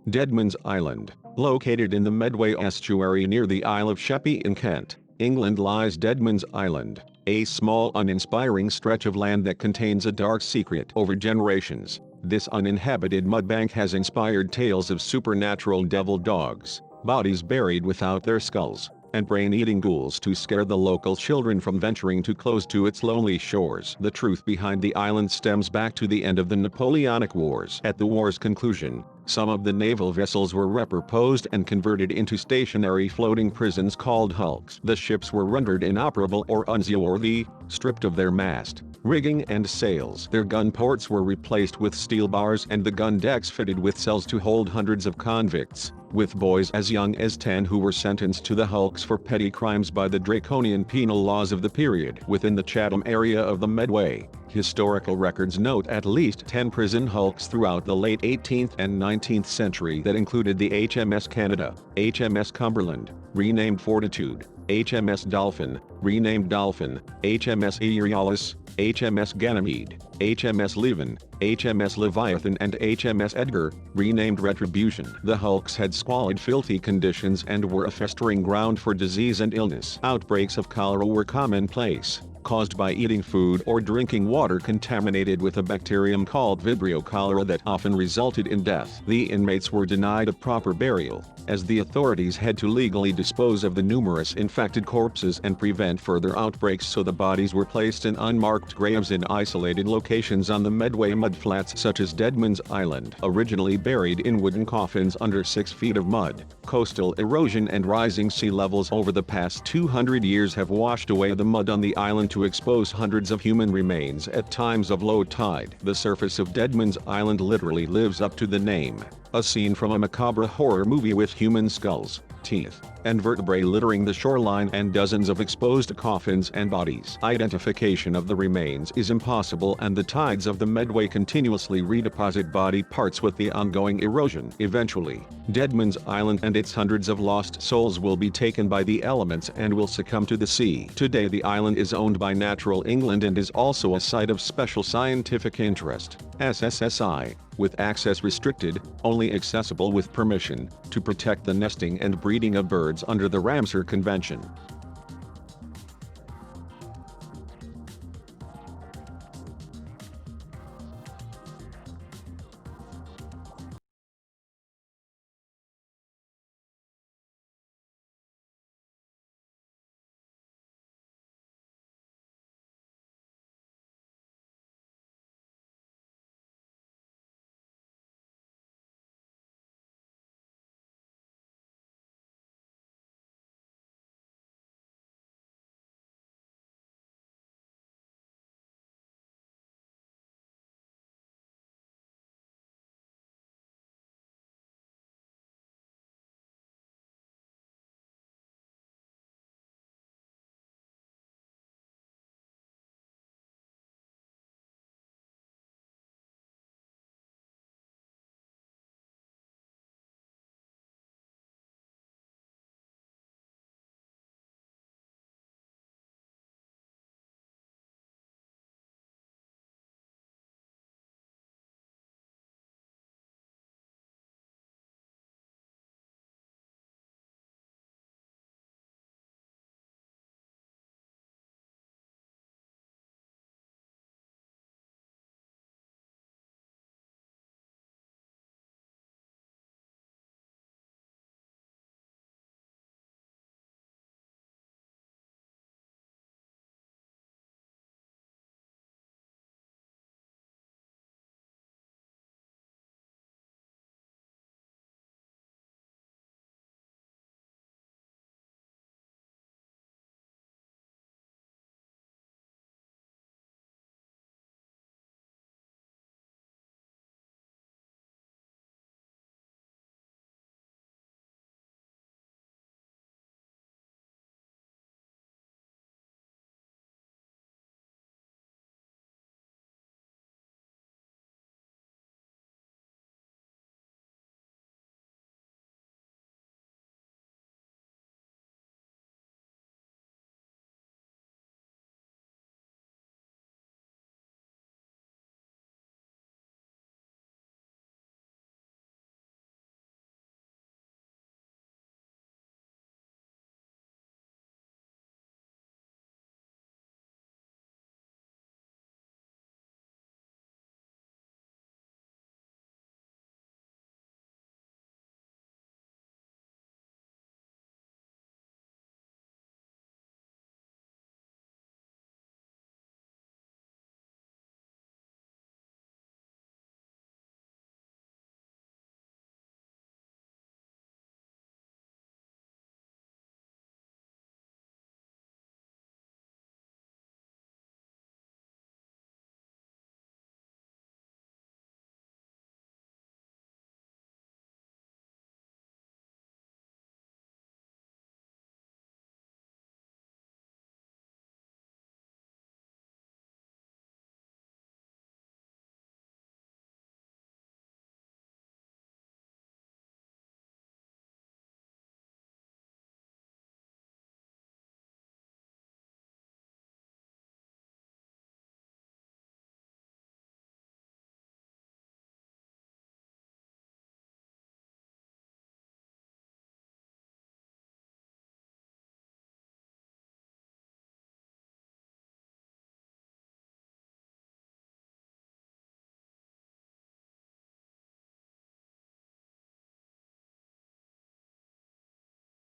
Deadman's Island, located in the Medway estuary near the Isle of Sheppey in Kent, England, lies Deadman's Island, a small uninspiring stretch of land that contains a dark secret. Over generations, this uninhabited mudbank has inspired tales of supernatural devil dogs, bodies buried without their skulls, and brain-eating ghouls to scare the local children from venturing too close to its lonely shores. The truth behind the island stems back to the end of the Napoleonic Wars. At the war's conclusion, some of the naval vessels were repurposed and converted into stationary floating prisons called hulks. The ships were rendered inoperable or unseaworthy, stripped of their mast, rigging and sails. Their gun ports were replaced with steel bars and the gun decks fitted with cells to hold hundreds of convicts, with boys as young as 10 who were sentenced to the hulks for petty crimes by the draconian penal laws of the period. Within the Chatham area of the Medway, historical records note at least 10 prison hulks throughout the late 18th and 19th century that included the HMS Canada, HMS Cumberland, renamed Fortitude, HMS Dolphin, renamed Dolphin, HMS Euryalus, HMS Ganymede, HMS Leven, HMS Leviathan and HMS Edgar, renamed Retribution. The hulks had squalid, filthy conditions and were a festering ground for disease and illness. Outbreaks of cholera were commonplace, caused by eating food or drinking water contaminated with a bacterium called Vibrio cholera that often resulted in death. The inmates were denied a proper burial, as the authorities had to legally dispose of the numerous infected corpses and prevent further outbreaks, so the bodies were placed in unmarked graves in isolated locations on the Medway mudflats such as Deadman's Island. Originally buried in wooden coffins under 6 feet of mud, coastal erosion and rising sea levels over the past 200 years have washed away the mud on the island to expose hundreds of human remains at times of low tide. The surface of Deadman's Island literally lives up to the name, a scene from a macabre horror movie with human skulls, teeth, and vertebrae littering the shoreline and dozens of exposed coffins and bodies. Identification of the remains is impossible and the tides of the Medway continuously redeposit body parts with the ongoing erosion. Eventually, Deadman's Island and its hundreds of lost souls will be taken by the elements and will succumb to the sea. Today the island is owned by Natural England and is also a site of special scientific interest, SSSI, with access restricted, only accessible with permission, to protect the nesting and breeding of birds under the Ramsar Convention.